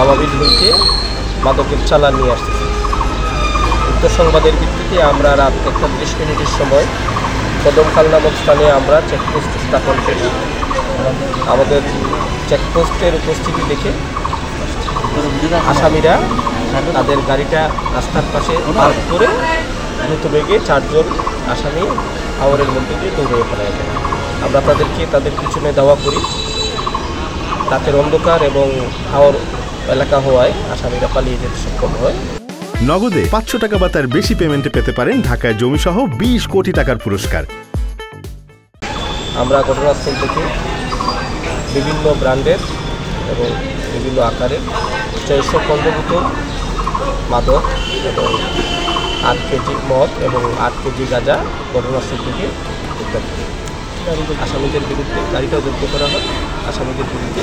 মামাবিল হইতে মাদকের চালান নিয়ে আসতেছে। উক্ত সংবাদের ভিত্তিতে আমরা রাত 1:30 সময় কদমখাল নামক স্থানে আমরা চেকপোস্ট স্থাপন করি। আমাদের চেকপোস্টের উপস্থিতি দেখে আসামিরা তাদের গাড়িটা রাস্তার পাশে পার্ক করে দ্রুত বেগে 4 জন আসামি হাওরের মধ্যে দিয়ে দৌড়ে ফেলা যায়। আমরা তাদের পিছনে দাওয়া করি। রাতের অন্ধকার এবং হাওর এলাকা হওয়ায় আসামিরা পালিয়ে যেতে সক্ষম হয়। নগদে 500 টাকা বা তার বেশি পেমেন্টে পেতে পারেন ঢাকায় জমিসহ 20 কোটি টাকার পুরস্কার। আমরা ঘটনাস্থল থেকে বিভিন্ন ব্র্যান্ডের এবং বিভিন্ন আকারের 615 বোতল মাদক এবং 8 কেজি মদ এবং 8 কেজি গাঁজা ঘটনাস্থল থেকে উদ্ধার করি। আসামিদের বিরুদ্ধে গাড়িটাও জব্দ করা হয়। আসামিদের বিরুদ্ধে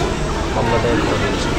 মামলা দায়ের করা হয়েছে।